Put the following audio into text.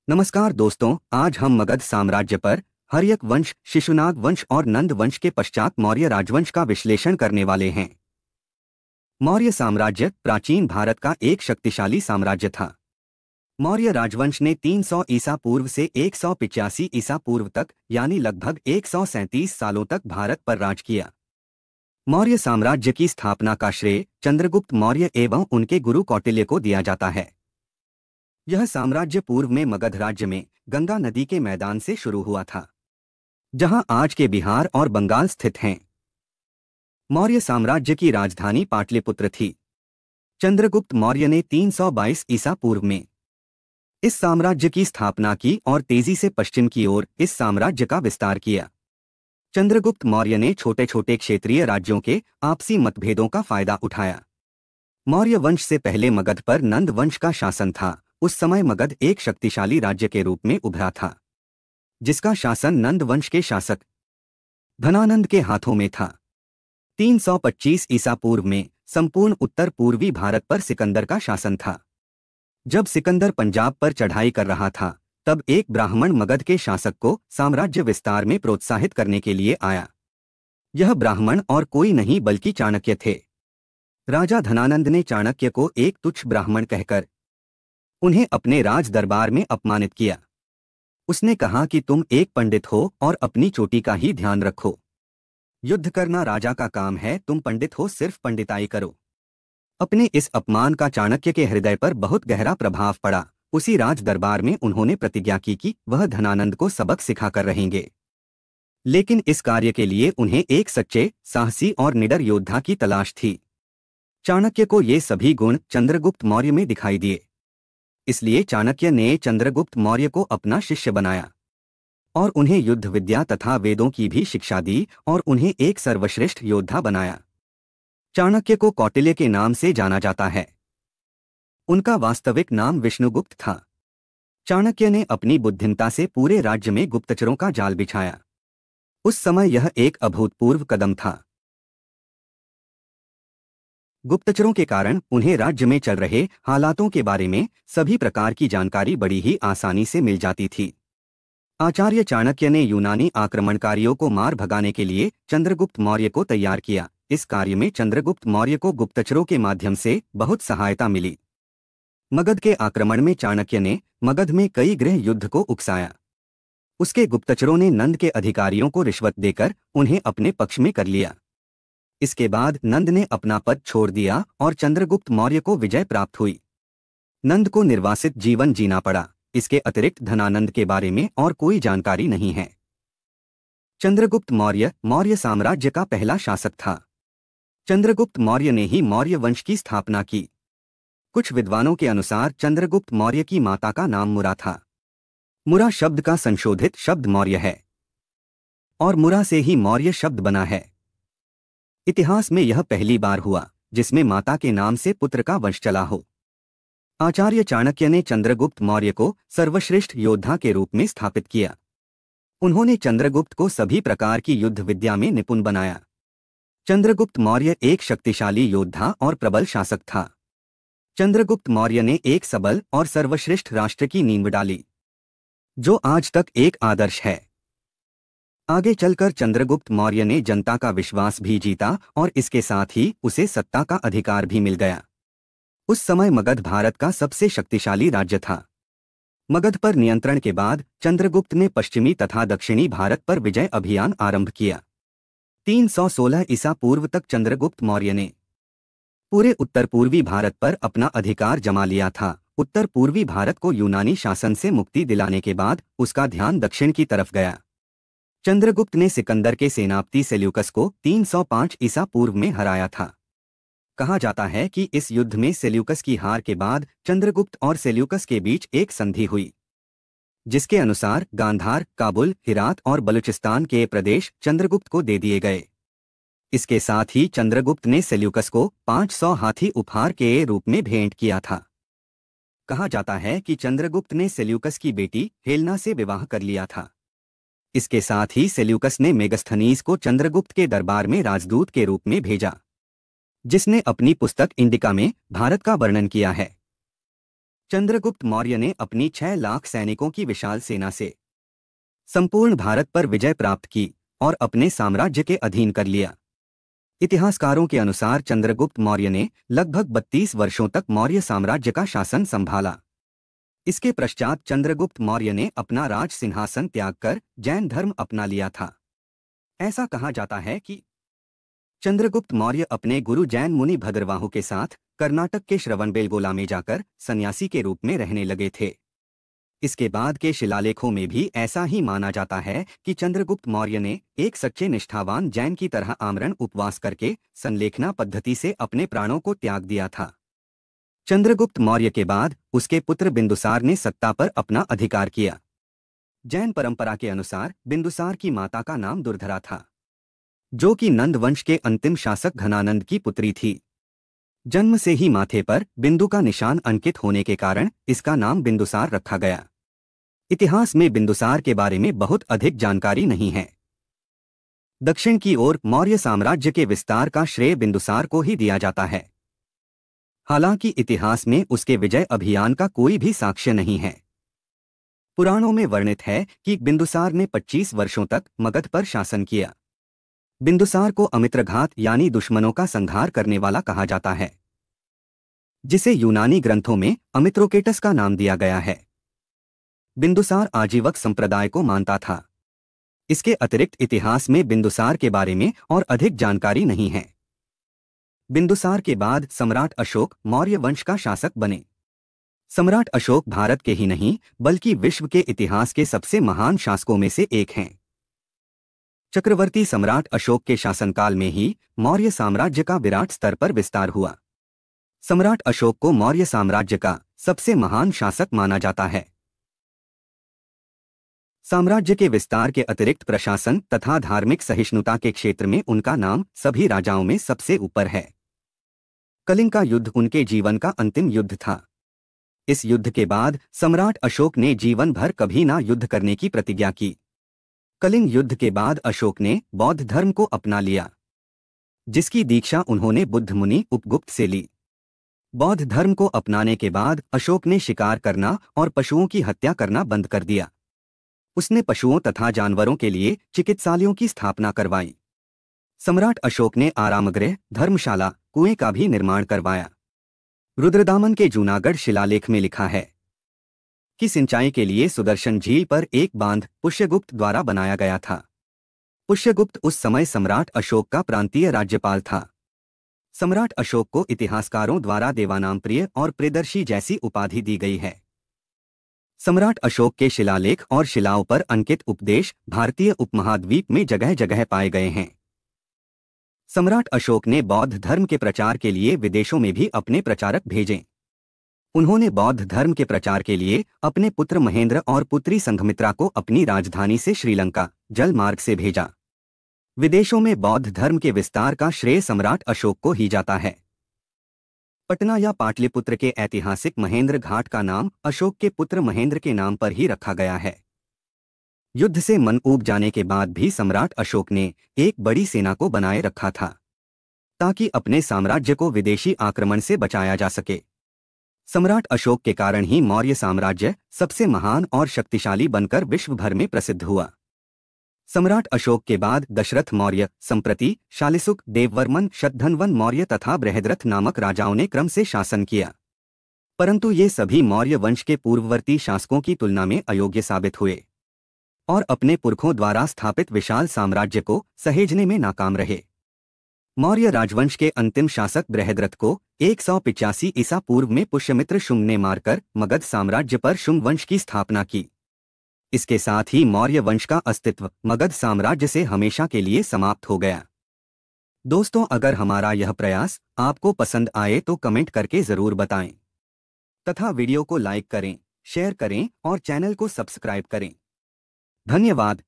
नमस्कार दोस्तों, आज हम मगध साम्राज्य पर हर्यक वंश, शिशुनाग वंश और नंद वंश के पश्चात मौर्य राजवंश का विश्लेषण करने वाले हैं। मौर्य साम्राज्य प्राचीन भारत का एक शक्तिशाली साम्राज्य था। मौर्य राजवंश ने 300 ईसा पूर्व से 185 ईसा पूर्व तक यानी लगभग 137 सालों तक भारत पर राज किया। मौर्य साम्राज्य की स्थापना का श्रेय चंद्रगुप्त मौर्य एवं उनके गुरु कौटिल्य को दिया जाता है। यह साम्राज्य पूर्व में मगध राज्य में गंगा नदी के मैदान से शुरू हुआ था, जहां आज के बिहार और बंगाल स्थित हैं। मौर्य साम्राज्य की राजधानी पाटलिपुत्र थी। चंद्रगुप्त मौर्य ने 322 ईसा पूर्व में इस साम्राज्य की स्थापना की और तेजी से पश्चिम की ओर इस साम्राज्य का विस्तार किया। चंद्रगुप्त मौर्य ने छोटे छोटे क्षेत्रीय राज्यों के आपसी मतभेदों का फायदा उठाया। मौर्य वंश से पहले मगध पर नंद वंश का शासन था। उस समय मगध एक शक्तिशाली राज्य के रूप में उभरा था, जिसका शासन नंद वंश के शासक धनानंद के हाथों में था। 325 ईसा पूर्व में संपूर्ण उत्तर पूर्वी भारत पर सिकंदर का शासन था। जब सिकंदर पंजाब पर चढ़ाई कर रहा था, तब एक ब्राह्मण मगध के शासक को साम्राज्य विस्तार में प्रोत्साहित करने के लिए आया। यह ब्राह्मण और कोई नहीं बल्कि चाणक्य थे। राजा धनानंद ने चाणक्य को एक तुच्छ ब्राह्मण कहकर उन्हें अपने राज दरबार में अपमानित किया। उसने कहा कि तुम एक पंडित हो और अपनी चोटी का ही ध्यान रखो। युद्ध करना राजा का काम है, तुम पंडित हो, सिर्फ पंडिताई करो। अपने इस अपमान का चाणक्य के हृदय पर बहुत गहरा प्रभाव पड़ा। उसी राज दरबार में उन्होंने प्रतिज्ञा की कि वह धनानंद को सबक सिखाकर रहेंगे। लेकिन इस कार्य के लिए उन्हें एक सच्चे, साहसी और निडर योद्धा की तलाश थी। चाणक्य को ये सभी गुण चंद्रगुप्त मौर्य में दिखाई दिए। इसलिए चाणक्य ने चंद्रगुप्त मौर्य को अपना शिष्य बनाया और उन्हें युद्ध विद्या तथा वेदों की भी शिक्षा दी और उन्हें एक सर्वश्रेष्ठ योद्धा बनाया। चाणक्य को कौटिल्य के नाम से जाना जाता है। उनका वास्तविक नाम विष्णुगुप्त था। चाणक्य ने अपनी बुद्धिमत्ता से पूरे राज्य में गुप्तचरों का जाल बिछाया। उस समय यह एक अभूतपूर्व कदम था। गुप्तचरों के कारण उन्हें राज्य में चल रहे हालातों के बारे में सभी प्रकार की जानकारी बड़ी ही आसानी से मिल जाती थी। आचार्य चाणक्य ने यूनानी आक्रमणकारियों को मार भगाने के लिए चंद्रगुप्त मौर्य को तैयार किया। इस कार्य में चंद्रगुप्त मौर्य को गुप्तचरों के माध्यम से बहुत सहायता मिली। मगध के आक्रमण में चाणक्य ने मगध में कई गृह युद्ध को उकसाया। उसके गुप्तचरों ने नंद के अधिकारियों को रिश्वत देकर उन्हें अपने पक्ष में कर लिया। इसके बाद नंद ने अपना पद छोड़ दिया और चंद्रगुप्त मौर्य को विजय प्राप्त हुई। नंद को निर्वासित जीवन जीना पड़ा। इसके अतिरिक्त धनानंद के बारे में और कोई जानकारी नहीं है। चंद्रगुप्त मौर्य मौर्य साम्राज्य का पहला शासक था। चंद्रगुप्त मौर्य ने ही मौर्य वंश की स्थापना की। कुछ विद्वानों के अनुसार चंद्रगुप्त मौर्य की माता का नाम मुरा था। मुरा शब्द का संशोधित शब्द मौर्य है और मुरा से ही मौर्य शब्द बना है। इतिहास में यह पहली बार हुआ जिसमें माता के नाम से पुत्र का वंश चला हो। आचार्य चाणक्य ने चंद्रगुप्त मौर्य को सर्वश्रेष्ठ योद्धा के रूप में स्थापित किया। उन्होंने चंद्रगुप्त को सभी प्रकार की युद्ध विद्या में निपुण बनाया। चंद्रगुप्त मौर्य एक शक्तिशाली योद्धा और प्रबल शासक था। चंद्रगुप्त मौर्य ने एक सबल और सर्वश्रेष्ठ राष्ट्र की नींव डाली, जो आज तक एक आदर्श है। आगे चलकर चंद्रगुप्त मौर्य ने जनता का विश्वास भी जीता और इसके साथ ही उसे सत्ता का अधिकार भी मिल गया। उस समय मगध भारत का सबसे शक्तिशाली राज्य था। मगध पर नियंत्रण के बाद चंद्रगुप्त ने पश्चिमी तथा दक्षिणी भारत पर विजय अभियान आरंभ किया। 316 ईसा पूर्व तक चंद्रगुप्त मौर्य ने पूरे उत्तर पूर्वी भारत पर अपना अधिकार जमा लिया था। उत्तर पूर्वी भारत को यूनानी शासन से मुक्ति दिलाने के बाद उसका ध्यान दक्षिण की तरफ गया। चंद्रगुप्त ने सिकंदर के सेनापति सेल्यूकस को 305 ईसा पूर्व में हराया था। कहा जाता है कि इस युद्ध में सेल्यूकस की हार के बाद चंद्रगुप्त और सेल्यूकस के बीच एक संधि हुई, जिसके अनुसार गांधार, काबुल, हिरात और बलूचिस्तान के प्रदेश चंद्रगुप्त को दे दिए गए। इसके साथ ही चंद्रगुप्त ने सेल्यूकस को 500 हाथी उपहार के रूप में भेंट किया था। कहा जाता है कि चंद्रगुप्त ने सेल्यूकस की बेटी हेलेना से विवाह कर लिया था। इसके साथ ही सेल्यूकस ने मेगस्थनीज को चंद्रगुप्त के दरबार में राजदूत के रूप में भेजा, जिसने अपनी पुस्तक इंडिका में भारत का वर्णन किया है। चंद्रगुप्त मौर्य ने अपनी 6 लाख सैनिकों की विशाल सेना से संपूर्ण भारत पर विजय प्राप्त की और अपने साम्राज्य के अधीन कर लिया। इतिहासकारों के अनुसार चंद्रगुप्त मौर्य ने लगभग 32 वर्षों तक मौर्य साम्राज्य का शासन संभाला। इसके पश्चात चंद्रगुप्त मौर्य ने अपना राज सिंहासन त्याग कर जैन धर्म अपना लिया था। ऐसा कहा जाता है कि चंद्रगुप्त मौर्य अपने गुरु जैन मुनि भद्रवाहु के साथ कर्नाटक के श्रवणबेलगोला में जाकर सन्यासी के रूप में रहने लगे थे। इसके बाद के शिलालेखों में भी ऐसा ही माना जाता है कि चंद्रगुप्त मौर्य ने एक सच्चे निष्ठावान जैन की तरह आमरण उपवास करके संलेखना पद्धति से अपने प्राणों को त्याग दिया था। चंद्रगुप्त मौर्य के बाद उसके पुत्र बिंदुसार ने सत्ता पर अपना अधिकार किया। जैन परंपरा के अनुसार बिंदुसार की माता का नाम दुर्धरा था, जो कि नंद वंश के अंतिम शासक घनानंद की पुत्री थी। जन्म से ही माथे पर बिंदु का निशान अंकित होने के कारण इसका नाम बिंदुसार रखा गया। इतिहास में बिंदुसार के बारे में बहुत अधिक जानकारी नहीं है। दक्षिण की ओर मौर्य साम्राज्य के विस्तार का श्रेय बिंदुसार को ही दिया जाता है। हालांकि इतिहास में उसके विजय अभियान का कोई भी साक्ष्य नहीं है। पुराणों में वर्णित है कि बिंदुसार ने 25 वर्षों तक मगध पर शासन किया। बिंदुसार को अमित्रघात यानी दुश्मनों का संहार करने वाला कहा जाता है, जिसे यूनानी ग्रंथों में अमित्रोकेटस का नाम दिया गया है। बिंदुसार आजीवक संप्रदाय को मानता था। इसके अतिरिक्त इतिहास में बिंदुसार के बारे में और अधिक जानकारी नहीं है। बिंदुसार के बाद सम्राट अशोक मौर्य वंश का शासक बने। सम्राट अशोक भारत के ही नहीं बल्कि विश्व के इतिहास के सबसे महान शासकों में से एक हैं। चक्रवर्ती सम्राट अशोक के शासनकाल में ही मौर्य साम्राज्य का विराट स्तर पर विस्तार हुआ। सम्राट अशोक को मौर्य साम्राज्य का सबसे महान शासक माना जाता है। साम्राज्य के विस्तार के अतिरिक्त प्रशासन तथा धार्मिक सहिष्णुता के क्षेत्र में उनका नाम सभी राजाओं में सबसे ऊपर है। कलिंग का युद्ध उनके जीवन का अंतिम युद्ध था। इस युद्ध के बाद सम्राट अशोक ने जीवन भर कभी ना युद्ध करने की प्रतिज्ञा की। कलिंग युद्ध के बाद अशोक ने बौद्ध धर्म को अपना लिया, जिसकी दीक्षा उन्होंने बुद्ध मुनि उपगुप्त से ली। बौद्ध धर्म को अपनाने के बाद अशोक ने शिकार करना और पशुओं की हत्या करना बंद कर दिया। उसने पशुओं तथा जानवरों के लिए चिकित्सालयों की स्थापना करवाई। सम्राट अशोक ने आरामगृह, धर्मशाला, कुएं का भी निर्माण करवाया। रुद्रदामन के जूनागढ़ शिलालेख में लिखा है कि सिंचाई के लिए सुदर्शन झील पर एक बांध पुष्यगुप्त द्वारा बनाया गया था। पुष्यगुप्त उस समय सम्राट अशोक का प्रांतीय राज्यपाल था। सम्राट अशोक को इतिहासकारों द्वारा देवानाम प्रिय और प्रियदर्शी जैसी उपाधि दी गई है। सम्राट अशोक के शिलालेख और शिलाओं पर अंकित उपदेश भारतीय उपमहाद्वीप में जगह जगह पाए गए हैं। सम्राट अशोक ने बौद्ध धर्म के प्रचार के लिए विदेशों में भी अपने प्रचारक भेजे। उन्होंने बौद्ध धर्म के प्रचार के लिए अपने पुत्र महेंद्र और पुत्री संघमित्रा को अपनी राजधानी से श्रीलंका जल मार्ग से भेजा। विदेशों में बौद्ध धर्म के विस्तार का श्रेय सम्राट अशोक को ही जाता है। पटना या पाटलिपुत्र के ऐतिहासिक महेंद्र घाट का नाम अशोक के पुत्र महेंद्र के नाम पर ही रखा गया है। युद्ध से मन ऊब जाने के बाद भी सम्राट अशोक ने एक बड़ी सेना को बनाए रखा था, ताकि अपने साम्राज्य को विदेशी आक्रमण से बचाया जा सके। सम्राट अशोक के कारण ही मौर्य साम्राज्य सबसे महान और शक्तिशाली बनकर विश्व भर में प्रसिद्ध हुआ। सम्राट अशोक के बाद दशरथ मौर्य, संप्रति, शालिसुक, देववर्मन, शतधन्वन मौर्य तथा बृहद्रथ नामक राजाओं ने क्रम से शासन किया, परंतु ये सभी मौर्य वंश के पूर्ववर्ती शासकों की तुलना में अयोग्य साबित हुए और अपने पुरखों द्वारा स्थापित विशाल साम्राज्य को सहेजने में नाकाम रहे। मौर्य राजवंश के अंतिम शासक बृहद्रथ को 185 ईसा पूर्व में पुष्यमित्र शुंग ने मारकर मगध साम्राज्य पर शुंग वंश की स्थापना की। इसके साथ ही मौर्य वंश का अस्तित्व मगध साम्राज्य से हमेशा के लिए समाप्त हो गया। दोस्तों, अगर हमारा यह प्रयास आपको पसंद आए तो कमेंट करके जरूर बताएं तथा वीडियो को लाइक करें, शेयर करें और चैनल को सब्सक्राइब करें। धन्यवाद।